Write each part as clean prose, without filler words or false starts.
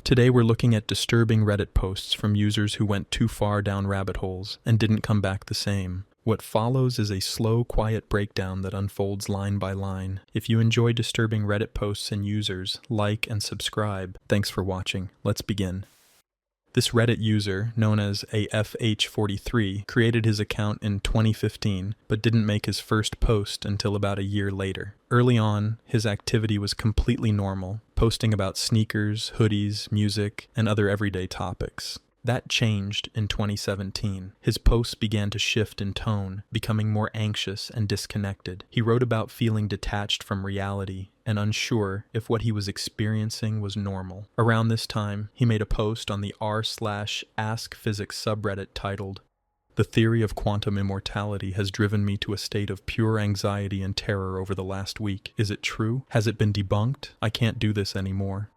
Today we're looking at disturbing Reddit posts from users who went too far down rabbit holes and didn't come back the same. What follows is a slow, quiet breakdown that unfolds line by line. If you enjoy disturbing Reddit posts and users, like and subscribe. Thanks for watching. Let's begin. This Reddit user, known as AFH43, created his account in 2015, but didn't make his first post until about a year later. Early on, his activity was completely normal, posting about sneakers, hoodies, music, and other everyday topics. That changed in 2017. His posts began to shift in tone, becoming more anxious and disconnected. He wrote about feeling detached from reality and unsure if what he was experiencing was normal. Around this time, he made a post on the r/AskPhysics subreddit titled, "The theory of quantum immortality has driven me to a state of pure anxiety and terror over the last week. Is it true? Has it been debunked? I can't do this anymore."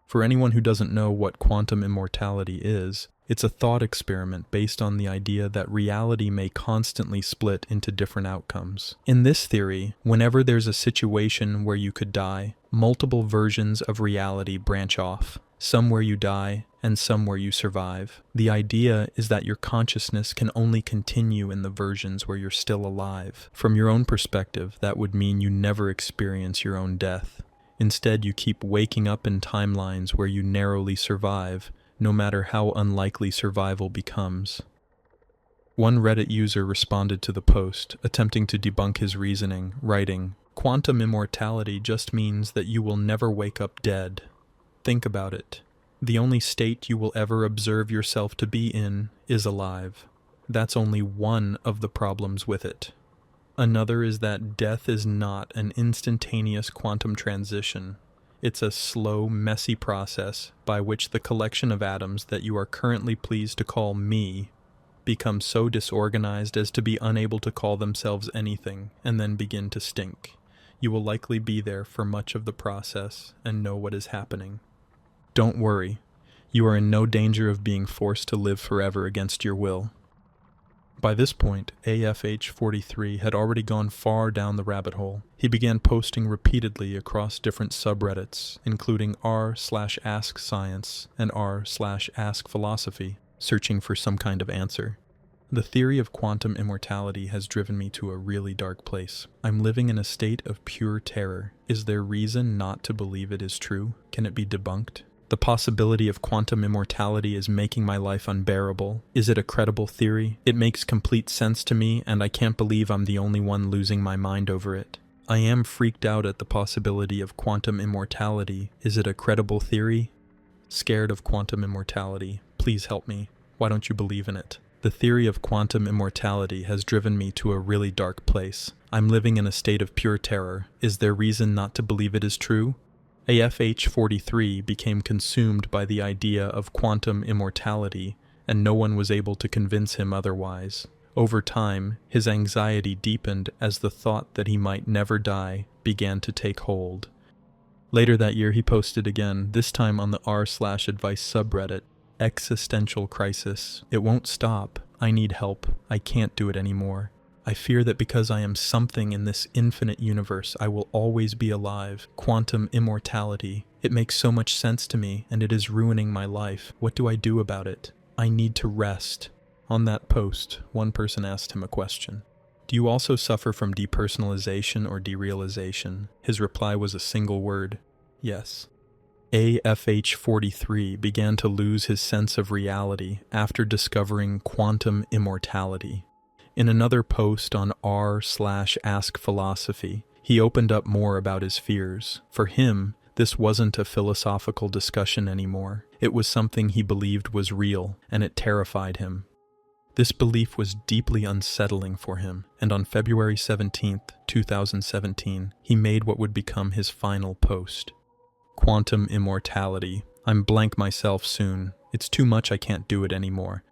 For anyone who doesn't know what quantum immortality is, it's a thought experiment based on the idea that reality may constantly split into different outcomes. In this theory, whenever there's a situation where you could die, multiple versions of reality branch off, some where you die and some where you survive. The idea is that your consciousness can only continue in the versions where you're still alive. From your own perspective, that would mean you never experience your own death. Instead, you keep waking up in timelines where you narrowly survive, no matter how unlikely survival becomes. One Reddit user responded to the post, attempting to debunk his reasoning, writing, "Quantum immortality just means that you will never wake up dead. Think about it. The only state you will ever observe yourself to be in is alive. That's only one of the problems with it. Another is that death is not an instantaneous quantum transition. It's a slow, messy process by which the collection of atoms that you are currently pleased to call me become so disorganized as to be unable to call themselves anything and then begin to stink. You will likely be there for much of the process and know what is happening. Don't worry. You are in no danger of being forced to live forever against your will." By this point, AFH43 had already gone far down the rabbit hole. He began posting repeatedly across different subreddits, including r/AskScience and r/AskPhilosophy, searching for some kind of answer. "The theory of quantum immortality has driven me to a really dark place. I'm living in a state of pure terror. Is there reason not to believe it is true? Can it be debunked? The possibility of quantum immortality is making my life unbearable. Is it a credible theory? It makes complete sense to me, and I can't believe I'm the only one losing my mind over it. I am freaked out at the possibility of quantum immortality. Is it a credible theory? Scared of quantum immortality. Please help me. Why don't you believe in it? The theory of quantum immortality has driven me to a really dark place. I'm living in a state of pure terror. Is there reason not to believe it is true?" AFH43 became consumed by the idea of quantum immortality, and no one was able to convince him otherwise. Over time, his anxiety deepened as the thought that he might never die began to take hold. Later that year, he posted again, this time on the r/advice subreddit, "Existential crisis. It won't stop. I need help. I can't do it anymore. I fear that because I am something in this infinite universe, I will always be alive. Quantum immortality. It makes so much sense to me, and it is ruining my life. What do I do about it? I need to rest." On that post, one person asked him a question. "Do you also suffer from depersonalization or derealization?" His reply was a single word: "Yes." AFH43 began to lose his sense of reality after discovering quantum immortality. In another post on r/AskPhilosophy, he opened up more about his fears. For him, this wasn't a philosophical discussion anymore. It was something he believed was real, and it terrified him. This belief was deeply unsettling for him, and on February 17th, 2017, he made what would become his final post. "Quantum immortality. I'm blank myself soon. It's too much, I can't do it anymore."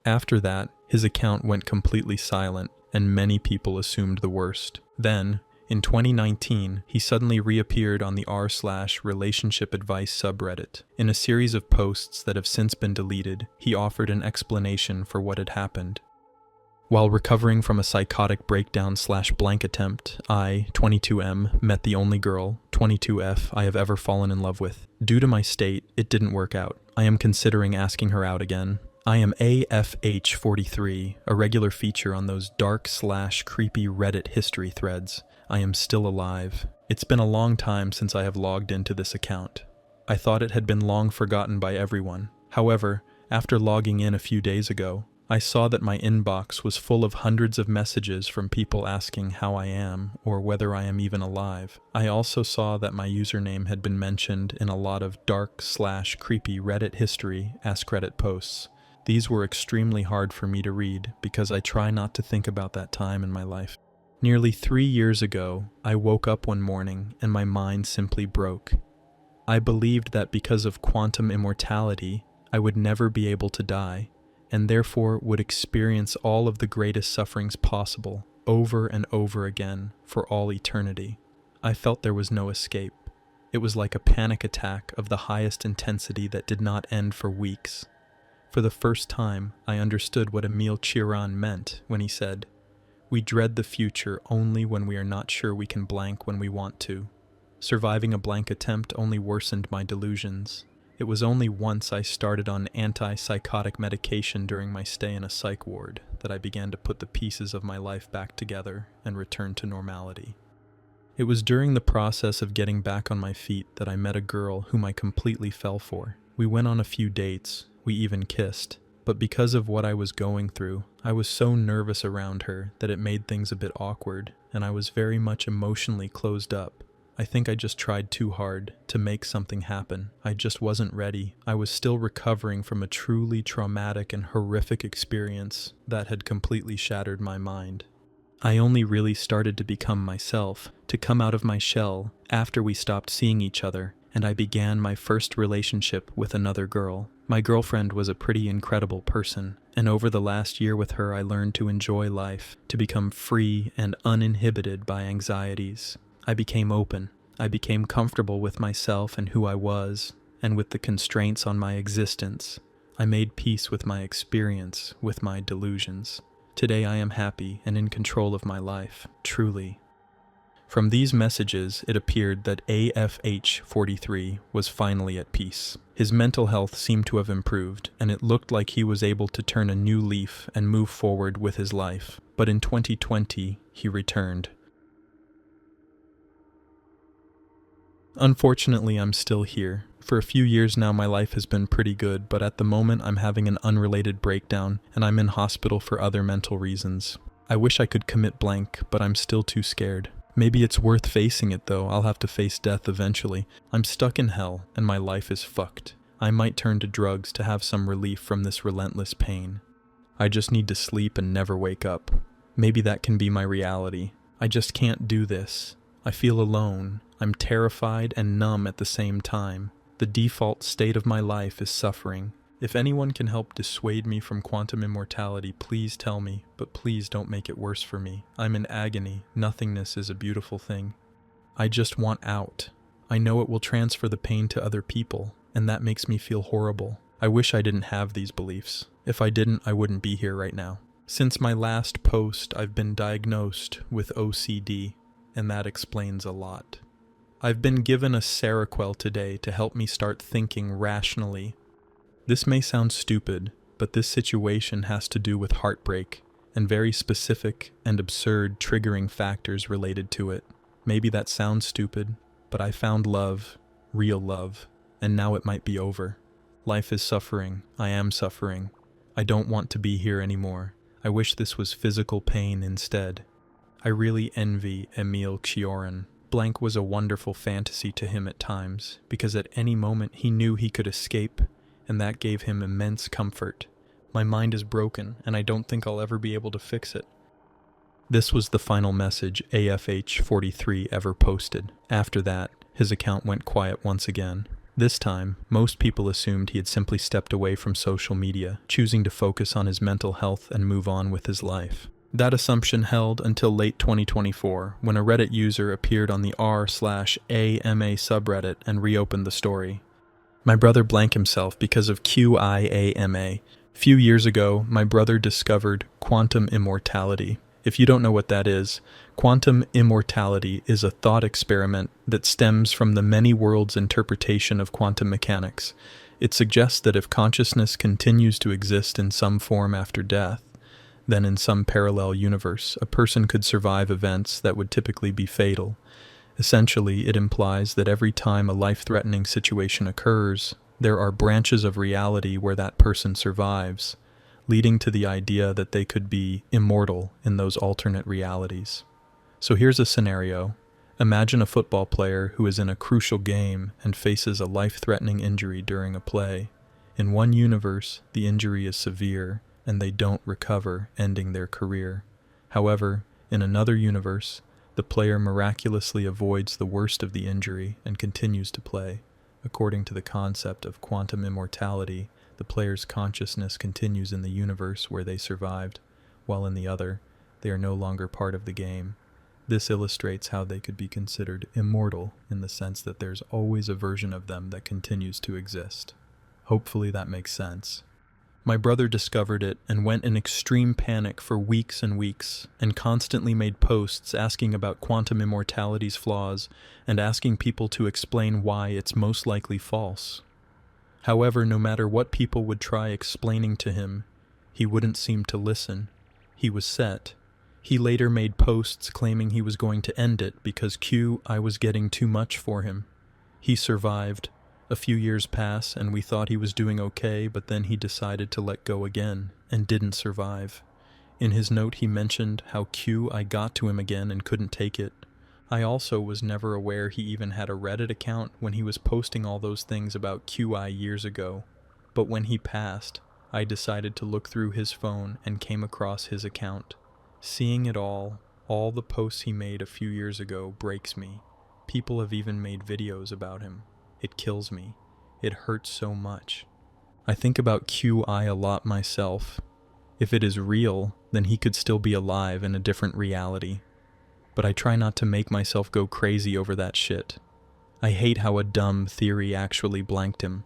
After that, his account went completely silent, and many people assumed the worst. Then, in 2019, he suddenly reappeared on the r/relationship advice subreddit. In a series of posts that have since been deleted, he offered an explanation for what had happened. While recovering from a psychotic breakdown/blank attempt, I, 22M, met the only girl, 22F I have ever fallen in love with. Due to my state, it didn't work out. I am considering asking her out again. I am AFH43, a regular feature on those dark/creepy Reddit history threads. I am still alive. It's been a long time since I have logged into this account. I thought it had been long forgotten by everyone. However, after logging in a few days ago, I saw that my inbox was full of hundreds of messages from people asking how I am or whether I am even alive. I also saw that my username had been mentioned in a lot of dark/creepy Reddit history Ask Reddit posts. These were extremely hard for me to read because I try not to think about that time in my life. Nearly 3 years ago, I woke up one morning and my mind simply broke. I believed that because of quantum immortality, I would never be able to die, and therefore would experience all of the greatest sufferings possible over and over again for all eternity. I felt there was no escape. It was like a panic attack of the highest intensity that did not end for weeks. For the first time, I understood what Emil Cioran meant when he said, "We dread the future only when we are not sure we can blank when we want to." Surviving a blank attempt only worsened my delusions. It was only once I started on antipsychotic medication during my stay in a psych ward that I began to put the pieces of my life back together and return to normality. It was during the process of getting back on my feet that I met a girl whom I completely fell for. We went on a few dates, we even kissed, but because of what I was going through, I was so nervous around her that it made things a bit awkward, and I was very much emotionally closed up. I think I just tried too hard to make something happen. I just wasn't ready. I was still recovering from a truly traumatic and horrific experience that had completely shattered my mind. I only really started to become myself, to come out of my shell, after we stopped seeing each other, and I began my first relationship with another girl. My girlfriend was a pretty incredible person, and over the last year with her I learned to enjoy life, to become free and uninhibited by anxieties. I became open. I became comfortable with myself and who I was, and with the constraints on my existence. I made peace with my experience, with my delusions. Today I am happy and in control of my life, truly. From these messages, it appeared that AFH43 was finally at peace. His mental health seemed to have improved, and it looked like he was able to turn a new leaf and move forward with his life. But in 2020, he returned. Unfortunately, I'm still here. For a few years now, my life has been pretty good, but at the moment I'm having an unrelated breakdown, and I'm in hospital for other mental reasons. I wish I could commit blank, but I'm still too scared. Maybe it's worth facing it though. I'll have to face death eventually. I'm stuck in hell, and my life is fucked. I might turn to drugs to have some relief from this relentless pain. I just need to sleep and never wake up. Maybe that can be my reality. I just can't do this. I feel alone. I'm terrified and numb at the same time. The default state of my life is suffering. If anyone can help dissuade me from quantum immortality, please tell me, but please don't make it worse for me. I'm in agony. Nothingness is a beautiful thing. I just want out. I know it will transfer the pain to other people, and that makes me feel horrible. I wish I didn't have these beliefs. If I didn't, I wouldn't be here right now. Since my last post, I've been diagnosed with OCD, and that explains a lot. I've been given a Seroquel today to help me start thinking rationally. This may sound stupid, but this situation has to do with heartbreak and very specific and absurd triggering factors related to it. Maybe that sounds stupid, but I found love, real love, and now it might be over. Life is suffering. I am suffering. I don't want to be here anymore. I wish this was physical pain instead. I really envy Emil Cioran. Blank was a wonderful fantasy to him at times, because at any moment he knew he could escape, and that gave him immense comfort. My mind is broken, and I don't think I'll ever be able to fix it. This was the final message AFH43 ever posted. After that, his account went quiet once again. This time, most people assumed he had simply stepped away from social media, choosing to focus on his mental health and move on with his life. That assumption held until late 2024, when a Reddit user appeared on the r/AMA subreddit and reopened the story. My brother blank himself because of QIAMA. Few years ago, my brother discovered quantum immortality. If you don't know what that is, quantum immortality is a thought experiment that stems from the many worlds interpretation of quantum mechanics. It suggests that if consciousness continues to exist in some form after death, then in some parallel universe, a person could survive events that would typically be fatal. Essentially, it implies that every time a life-threatening situation occurs, there are branches of reality where that person survives, leading to the idea that they could be immortal in those alternate realities. So here's a scenario. Imagine a football player who is in a crucial game and faces a life-threatening injury during a play. In one universe, the injury is severe, and they don't recover, ending their career. However, in another universe, the player miraculously avoids the worst of the injury and continues to play. According to the concept of quantum immortality, the player's consciousness continues in the universe where they survived, while in the other, they are no longer part of the game. This illustrates how they could be considered immortal in the sense that there's always a version of them that continues to exist. Hopefully that makes sense. My brother discovered it and went in extreme panic for weeks and weeks, and constantly made posts asking about quantum immortality's flaws and asking people to explain why it's most likely false. However, no matter what people would try explaining to him, he wouldn't seem to listen. He was set. He later made posts claiming he was going to end it because I was getting too much for him. He survived. A few years pass and we thought he was doing okay, but then he decided to let go again and didn't survive. In his note he mentioned how I got to him again and couldn't take it. I also was never aware he even had a Reddit account when he was posting all those things about QI years ago. But when he passed, I decided to look through his phone and came across his account. Seeing it all the posts he made a few years ago breaks me. People have even made videos about him. It kills me. It hurts so much. I think about QI a lot myself. If it is real, then he could still be alive in a different reality. But I try not to make myself go crazy over that shit. I hate how a dumb theory actually blanked him.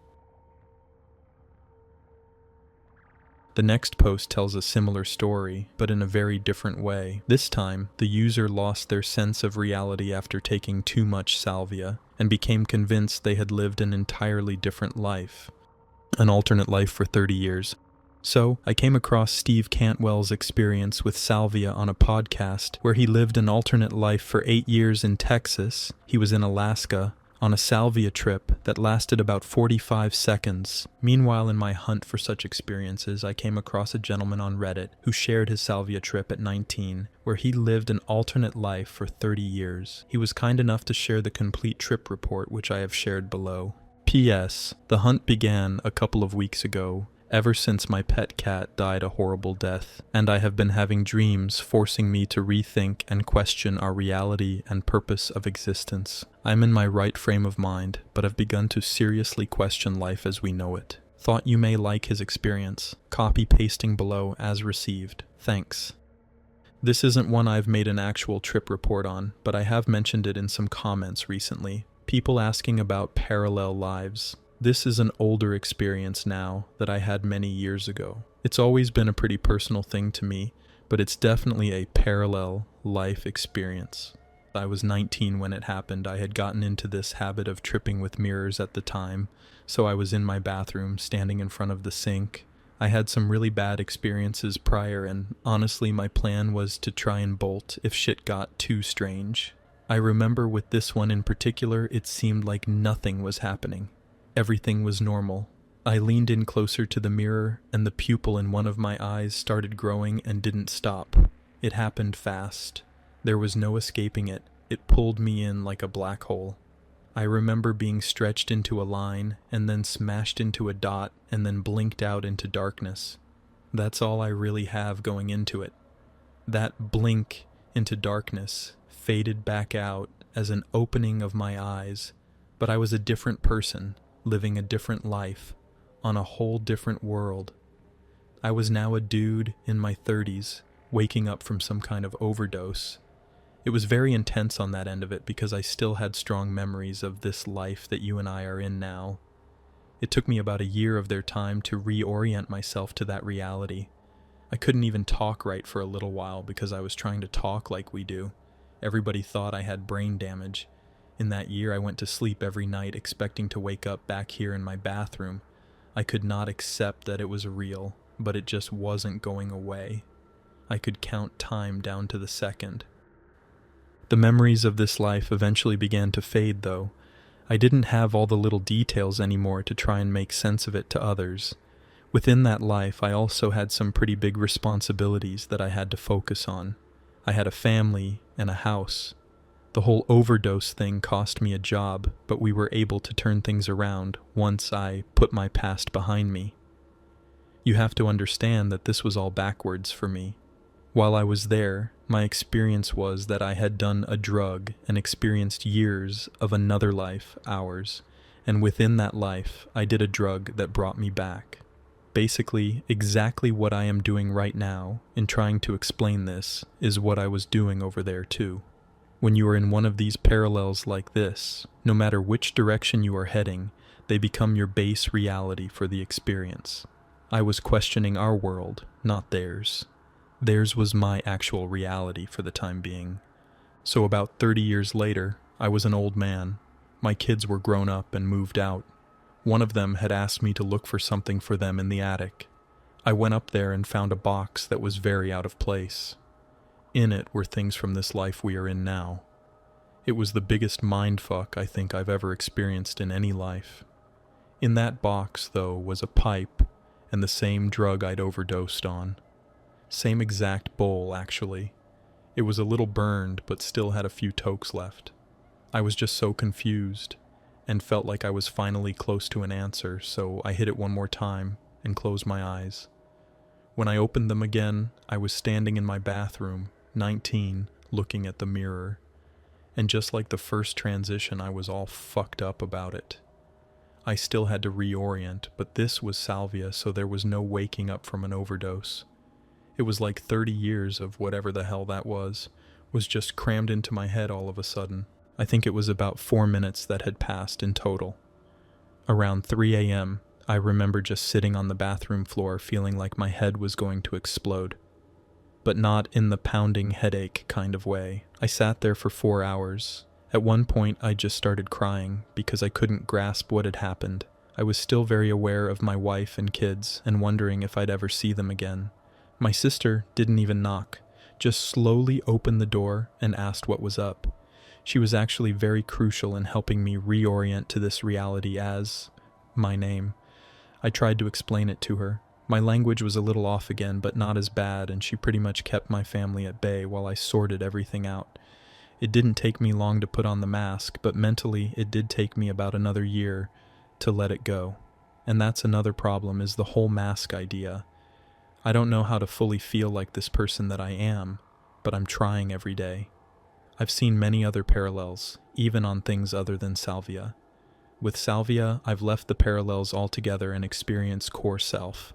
The next post tells a similar story, but in a very different way. This time, the user lost their sense of reality after taking too much salvia, and became convinced they had lived an entirely different life. An alternate life for 30 years. So, I came across Steve Cantwell's experience with salvia on a podcast where he lived an alternate life for 8 years in Texas. He was in Alaska on a salvia trip that lasted about 45 seconds. Meanwhile, in my hunt for such experiences, I came across a gentleman on Reddit who shared his salvia trip at 19, where he lived an alternate life for 30 years. He was kind enough to share the complete trip report, which I have shared below. P.S. The hunt began a couple of weeks ago, ever since my pet cat died a horrible death, and I have been having dreams forcing me to rethink and question our reality and purpose of existence. I'm in my right frame of mind, but have begun to seriously question life as we know it. Thought you may like his experience. Copy pasting below as received. Thanks. This isn't one I've made an actual trip report on, but I have mentioned it in some comments recently. People asking about parallel lives. This is an older experience now that I had many years ago. It's always been a pretty personal thing to me, but it's definitely a parallel life experience. I was 19 when it happened. I had gotten into this habit of tripping with mirrors at the time, so I was in my bathroom, standing in front of the sink. I had some really bad experiences prior, and honestly my plan was to try and bolt if shit got too strange. I remember with this one in particular, it seemed like nothing was happening. Everything was normal. I leaned in closer to the mirror, and the pupil in one of my eyes started growing and didn't stop. It happened fast. There was no escaping it. It pulled me in like a black hole. I remember being stretched into a line, and then smashed into a dot, and then blinked out into darkness. That's all I really have going into it. That blink into darkness faded back out as an opening of my eyes, but I was a different person, living a different life, on a whole different world. I was now a dude in my 30s, waking up from some kind of overdose. It was very intense on that end of it because I still had strong memories of this life that you and I are in now. It took me about a year of their time to reorient myself to that reality. I couldn't even talk right for a little while because I was trying to talk like we do. Everybody thought I had brain damage. In that year, I went to sleep every night expecting to wake up back here in my bathroom. I could not accept that it was real, but it just wasn't going away. I could count time down to the second. The memories of this life eventually began to fade, though. I didn't have all the little details anymore to try and make sense of it to others. Within that life, I also had some pretty big responsibilities that I had to focus on. I had a family and a house. The whole overdose thing cost me a job, but we were able to turn things around once I put my past behind me. You have to understand that this was all backwards for me. While I was there, my experience was that I had done a drug and experienced years of another life, ours, and within that life, I did a drug that brought me back. Basically, exactly what I am doing right now in trying to explain this is what I was doing over there too. When you are in one of these parallels like this, no matter which direction you are heading, they become your base reality for the experience. I was questioning our world, not theirs. Theirs was my actual reality for the time being. So about 30 years later, I was an old man. My kids were grown up and moved out. One of them had asked me to look for something for them in the attic. I went up there and found a box that was very out of place. In it were things from this life we are in now. It was the biggest mindfuck I think I've ever experienced in any life. In that box, though, was a pipe and the same drug I'd overdosed on. Same exact bowl, actually. It was a little burned, but still had a few tokes left. I was just so confused, and felt like I was finally close to an answer, so I hit it one more time and closed my eyes. When I opened them again, I was standing in my bathroom, 19, looking at the mirror. And just like the first transition, I was all fucked up about it. I still had to reorient, but this was salvia, so there was no waking up from an overdose. It was like 30 years of whatever the hell that was just crammed into my head all of a sudden. I think it was about 4 minutes that had passed in total. Around 3 a.m., I remember just sitting on the bathroom floor feeling like my head was going to explode. But not in the pounding headache kind of way. I sat there for 4 hours. At one point, I just started crying because I couldn't grasp what had happened. I was still very aware of my wife and kids and wondering if I'd ever see them again. My sister didn't even knock, just slowly opened the door and asked what was up. She was actually very crucial in helping me reorient to this reality as my name. I tried to explain it to her. My language was a little off again, but not as bad, and she pretty much kept my family at bay while I sorted everything out. It didn't take me long to put on the mask, but mentally it did take me about another year to let it go. And that's another problem, is the whole mask idea. I don't know how to fully feel like this person that I am, but I'm trying every day. I've seen many other parallels, even on things other than salvia. With salvia, I've left the parallels altogether and experienced core self.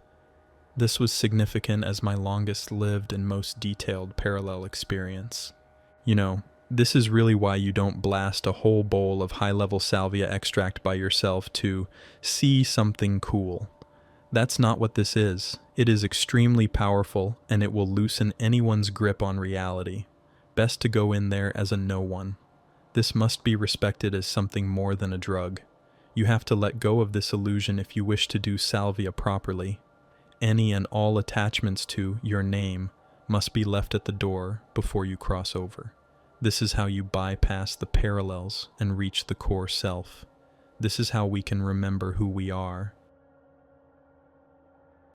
This was significant as my longest lived and most detailed parallel experience. You know, this is really why you don't blast a whole bowl of high-level salvia extract by yourself to see something cool. That's not what this is. It is extremely powerful, and it will loosen anyone's grip on reality. Best to go in there as a no one. This must be respected as something more than a drug. You have to let go of this illusion if you wish to do salvia properly. Any and all attachments to your name must be left at the door before you cross over. This is how you bypass the parallels and reach the core self. This is how we can remember who we are